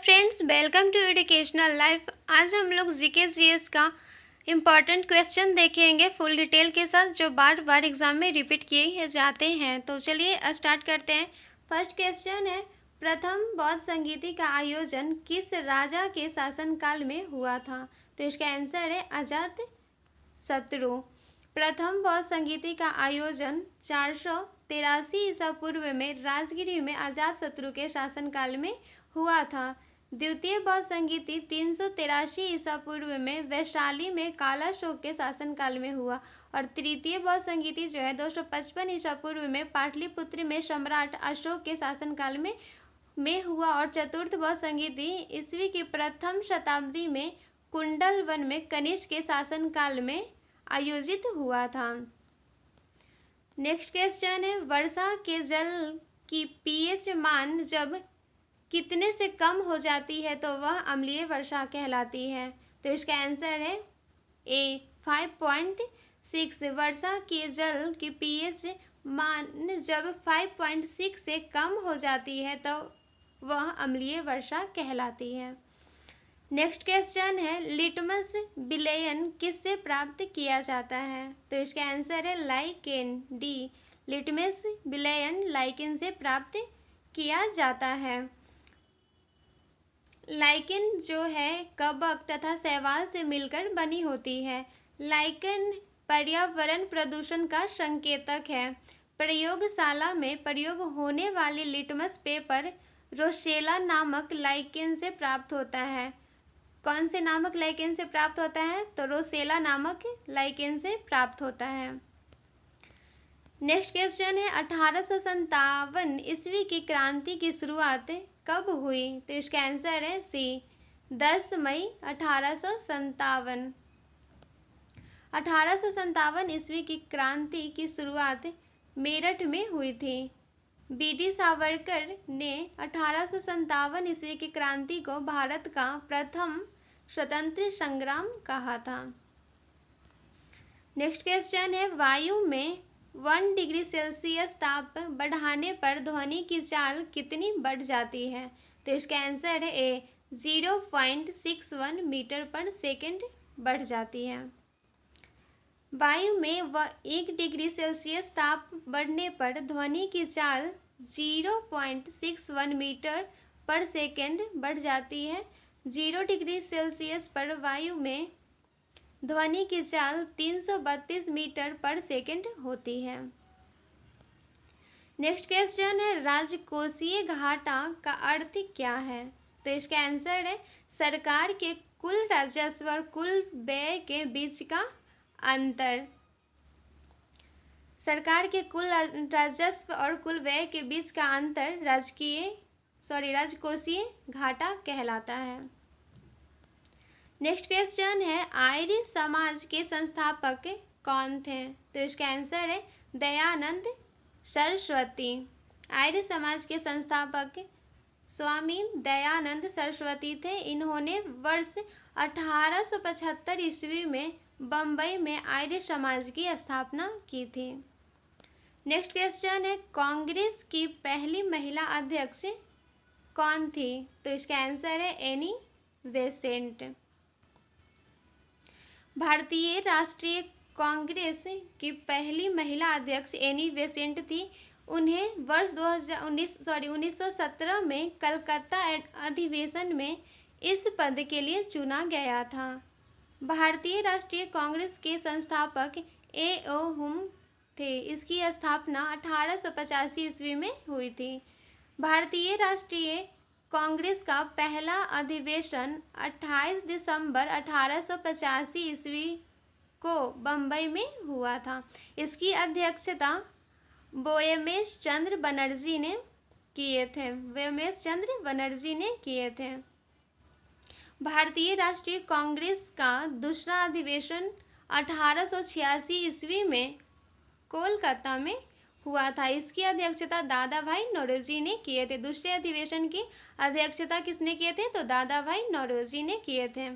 Friends, welcome to educational life. आज हम लोग जीके जीएस का इम्पॉर्टेंट क्वेश्चन देखेंगे फुल डिटेल के साथ, जो बार बार एग्जाम में रिपीट किए जाते हैं। तो चलिए स्टार्ट करते हैं। फर्स्ट क्वेश्चन है, प्रथम बौद्ध संगीति का आयोजन किस राजा के शासनकाल में हुआ था? तो इसका आंसर है अजात शत्रु। प्रथम बौद्ध संगीति का आयोजन 483 ईसा पूर्व में राजगिरी में अजात शत्रु के शासनकाल में हुआ था। द्वितीय बौद्ध संगीति 383 ईसा पूर्व में वैशाली में कालाशोक के शासनकाल में हुआ। और तृतीय बौद्ध संगीति जो है 255 ईसा पूर्व में पाटलिपुत्र में सम्राट अशोक के शासनकाल में हुआ। और चतुर्थ बौद्ध संगीति ईस्वी की प्रथम शताब्दी में कुंडलवन में कनिष्क के शासनकाल में आयोजित हुआ था। नेक्स्ट क्वेश्चन है, वर्षा के जल की पीएच मान जब कितने से कम हो जाती है तो वह अम्लीय वर्षा कहलाती है? तो इसका आंसर है ए 5.6। वर्षा के जल की पीएच मान जब 5.6 से कम हो जाती है तो वह अम्लीय वर्षा कहलाती है। नेक्स्ट क्वेश्चन है, लिटमस विलयन किससे प्राप्त किया जाता है? तो इसका आंसर है लाइकेन, डी। लिटमस विलयन लाइकेन से प्राप्त किया जाता है। लाइकेन जो है कवक तथा शैवाल से मिलकर बनी होती है। लाइकेन पर्यावरण प्रदूषण का संकेतक है। प्रयोगशाला में प्रयोग होने वाली लिटमस पेपर रोसेला नामक लाइकेन से प्राप्त होता है। कौन से नामक लाइकेन से प्राप्त होता है? तो रोसेला नामक लाइकेन से प्राप्त होता है। नेक्स्ट क्वेश्चन है, 1857 ईस्वी की क्रांति की शुरुआत कब हुई? तो इसका आंसर है सी, 10 मई 1857। 1857 ईस्वी की क्रांति की शुरुआत मेरठ में हुई थी। बीडी सावरकर ने 1857 ईस्वी की क्रांति को भारत का प्रथम स्वतंत्र संग्राम कहा था। नेक्स्ट क्वेश्चन है, वायु में 1 डिग्री सेल्सियस ताप बढ़ाने पर ध्वनि की चाल कितनी बढ़ जाती है? तो इसका आंसर है ए 0.61 मीटर पर सेकेंड बढ़ जाती है। वायु में 1 डिग्री सेल्सियस ताप बढ़ने पर ध्वनि की चाल 0.61 मीटर पर सेकेंड बढ़ जाती है। 0 डिग्री सेल्सियस पर वायु में ध्वनि की चाल 332 मीटर पर सेकेंड होती है। नेक्स्ट क्वेश्चन है, राजकोषीय घाटा का अर्थ क्या है? तो इसका आंसर है सरकार के कुल राजस्व और कुल व्यय के बीच का अंतर। सरकार के कुल राजस्व और कुल व्यय के बीच का अंतर राजकोषीय घाटा कहलाता है। नेक्स्ट क्वेश्चन है, आर्य समाज के संस्थापक कौन थे? तो इसका आंसर है दयानंद सरस्वती। आर्य समाज के संस्थापक स्वामी दयानंद सरस्वती थे। इन्होंने वर्ष 1875 ईस्वी में बम्बई में आर्य समाज की स्थापना की थी। नेक्स्ट क्वेश्चन है, कांग्रेस की पहली महिला अध्यक्ष कौन थी? तो इसका आंसर है एनी बेसेंट। भारतीय राष्ट्रीय कांग्रेस की पहली महिला अध्यक्ष एनी बेसेंट थी। उन्हें वर्ष 1917 में कलकत्ता अधिवेशन में इस पद के लिए चुना गया था। भारतीय राष्ट्रीय कांग्रेस के संस्थापक ए.ओ. हुम थे। इसकी स्थापना 1885 ईस्वी में हुई थी। भारतीय राष्ट्रीय कांग्रेस का पहला अधिवेशन 28 दिसंबर 1885 ईस्वी को बम्बई में हुआ था। इसकी अध्यक्षता व्योमेश चंद्र बनर्जी ने किए थे। भारतीय राष्ट्रीय कांग्रेस का दूसरा अधिवेशन 1886 ईस्वी में कोलकाता में हुआ था। इसकी अध्यक्षता दादा भाई नौरोजी ने किए थे। दूसरे अधिवेशन की अध्यक्षता किसने किए थे? तो दादा भाई नौरोजी ने किए थे।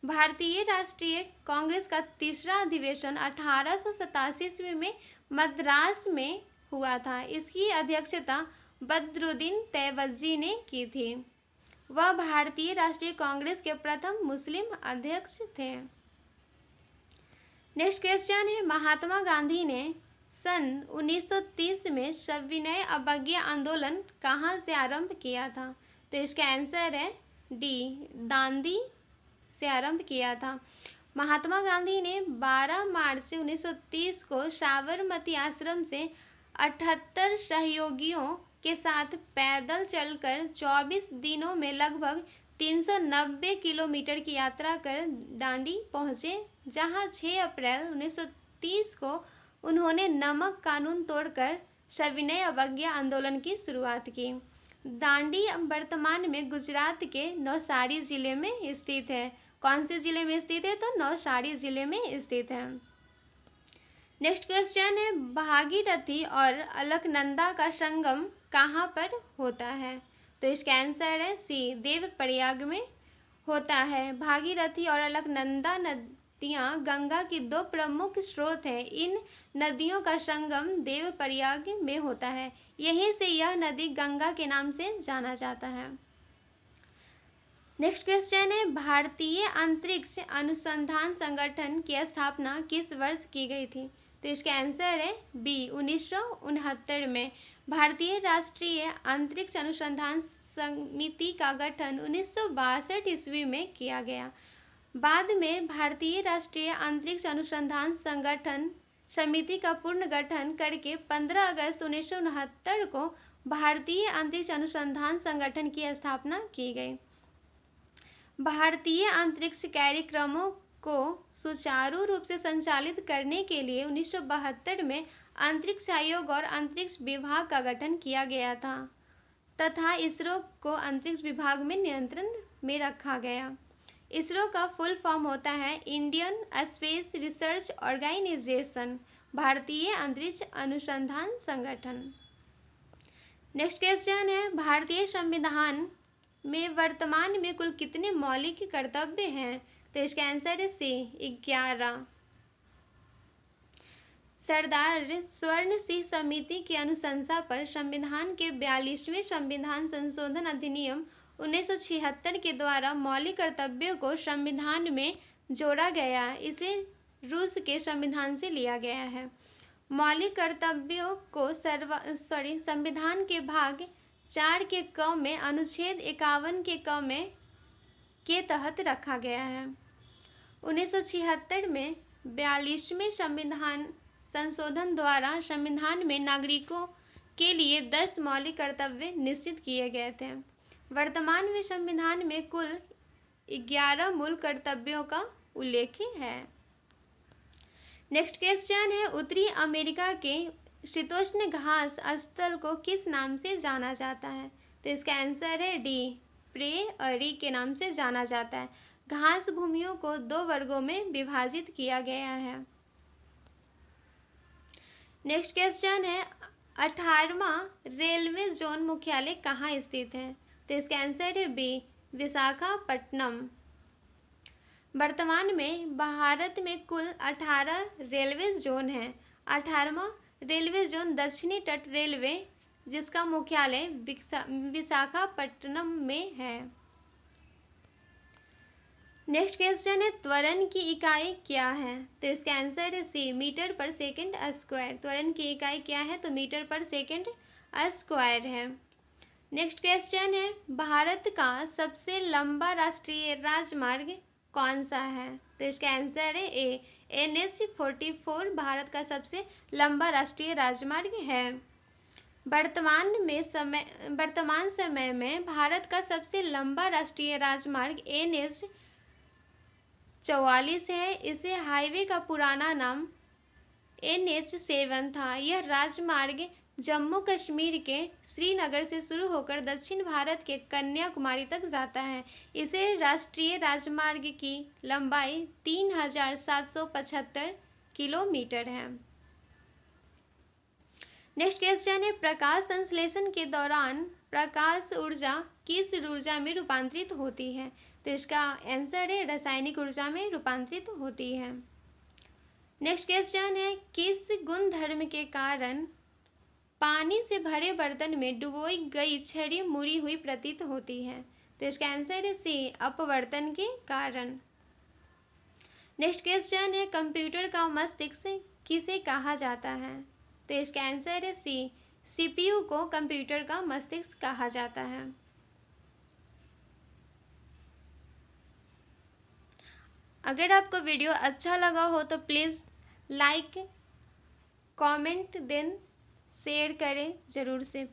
भारतीय राष्ट्रीय कांग्रेस का तीसरा अधिवेशन 1887 ईस्वी में मद्रास में हुआ था। इसकी अध्यक्षता बदरुद्दीन तैयबजी ने की थी। वह भारतीय राष्ट्रीय कांग्रेस के प्रथम मुस्लिम अध्यक्ष थे। नेक्स्ट क्वेश्चन है, महात्मा गांधी ने सन 1930 में सविनय अवज्ञा आंदोलन कहाँ से आरंभ किया था? तो इसका आंसर है डी, दांडी से आरंभ किया था। महात्मा गांधी ने 12 मार्च 1930 को साबरमती आश्रम से 78 सहयोगियों के साथ पैदल चलकर 24 दिनों में लगभग 390 किलोमीटर की यात्रा कर दांडी पहुंचे, जहां 6 अप्रैल 1930 को उन्होंने नमक कानून तोड़कर सविनय अवज्ञा आंदोलन की शुरुआत की। दांडी वर्तमान में गुजरात के नवसारी जिले में स्थित है। कौन से जिले में स्थित है? तो नवसारी जिले में स्थित है। नेक्स्ट क्वेश्चन है, भागीरथी और अलकनंदा का संगम कहाँ पर होता है? तो इसका आंसर है सी, देवप्रयाग में होता है। भागीरथी और अलकनंदा नदियाँ गंगा की दो प्रमुख स्रोत हैं। इन नदियों का संगम देवप्रयाग में होता है। यहीं से यह नदी गंगा के नाम से जाना जाता है। नेक्स्ट क्वेश्चन है, भारतीय अंतरिक्ष अनुसंधान संगठन की स्थापना किस वर्ष की गई थी? तो इसका आंसर है बी, 1969 में। भारतीय राष्ट्रीय अंतरिक्ष अनुसंधान समिति का गठन 1962 ईस्वी में किया गया। बाद में भारतीय राष्ट्रीय अंतरिक्ष अनुसंधान संगठन समिति का पुनर्गठन करके 15 अगस्त 1969 को भारतीय अंतरिक्ष अनुसंधान संगठन की स्थापना की गई। भारतीय अंतरिक्ष कार्यक्रमों को सुचारू रूप से संचालित करने के लिए 1972 में अंतरिक्ष आयोग और अंतरिक्ष विभाग का गठन किया गया था तथा इसरो को अंतरिक्ष विभाग में नियंत्रण में रखा गया। इसरो का फुल फॉर्म होता है इंडियन स्पेस रिसर्च ऑर्गेनाइजेशन, भारतीय अंतरिक्ष अनुसंधान संगठन। नेक्स्ट क्वेश्चन है, भारतीय संविधान में वर्तमान में कुल कितने मौलिक कर्तव्य हैं? तो इसका आंसर है सी, 11। सरदार स्वर्ण सिंह समिति की अनुशंसा पर संविधान के 42वें संविधान संशोधन अधिनियम 1976 के द्वारा मौलिक कर्तव्यों को संविधान में जोड़ा गया। इसे रूस के संविधान से लिया गया है। मौलिक कर्तव्यों को संविधान के भाग 4 के क में अनुच्छेद 51 के क में के तहत रखा गया है। 1976 में 42वें संविधान संशोधन द्वारा संविधान में नागरिकों के लिए 10 मौलिक कर्तव्य निश्चित किए गए थे। वर्तमान में संविधान में कुल 11 मूल कर्तव्यों का उल्लेख है। नेक्स्ट क्वेश्चन है, उत्तरी अमेरिका के शीतोष्ण घास स्थल को किस नाम से जाना जाता है? तो इसका आंसर है डी, प्रेयरी के नाम से जाना जाता है। घास भूमियों को 2 वर्गों में विभाजित किया गया है। नेक्स्ट क्वेश्चन है, 18वां रेलवे जोन मुख्यालय कहाँ स्थित है? तो इसका आंसर है बी, विशाखापट्टनम। वर्तमान में भारत में कुल 18 रेलवे जोन हैं। 18वां रेलवे जोन दक्षिणी तट रेलवे, जिसका मुख्यालय विशाखापट्टनम में है। नेक्स्ट क्वेश्चन है, त्वरण की इकाई क्या है? तो इसका आंसर है सी, मीटर पर सेकंड स्क्वायर। त्वरण की इकाई क्या है? तो मीटर पर सेकंड स्क्वायर है। नेक्स्ट क्वेश्चन है, भारत का सबसे लंबा राष्ट्रीय राजमार्ग कौन सा है? तो इसका आंसर है ए, NH-44 भारत का सबसे लंबा राष्ट्रीय राजमार्ग है। वर्तमान समय में भारत का सबसे लंबा राष्ट्रीय राजमार्ग NH-44 है। इसे हाईवे का पुराना नाम NH-7 था। यह राजमार्ग जम्मू कश्मीर के श्रीनगर से शुरू होकर दक्षिण भारत के कन्याकुमारी तक जाता है। इसे राष्ट्रीय राजमार्ग की लंबाई 3775 किलोमीटर है। नेक्स्ट क्वेश्चन है, प्रकाश संश्लेषण के दौरान प्रकाश ऊर्जा किस ऊर्जा में रूपांतरित होती है? तो इसका आंसर है रासायनिक ऊर्जा में रूपांतरित होती है। नेक्स्ट क्वेश्चन है, किस गुणधर्म के कारण पानी से भरे बर्तन में डुबोई गई छड़ी मुड़ी हुई प्रतीत होती है? तो इसका आंसर है सी, अपवर्तन के कारण। नेक्स्ट क्वेश्चन है, कंप्यूटर का मस्तिष्क किसे कहा जाता है? तो इसका आंसर है सी, सीपीयू को कंप्यूटर का मस्तिष्क कहा जाता है। अगर आपको वीडियो अच्छा लगा हो तो please like, comment then share करें ज़रूर से।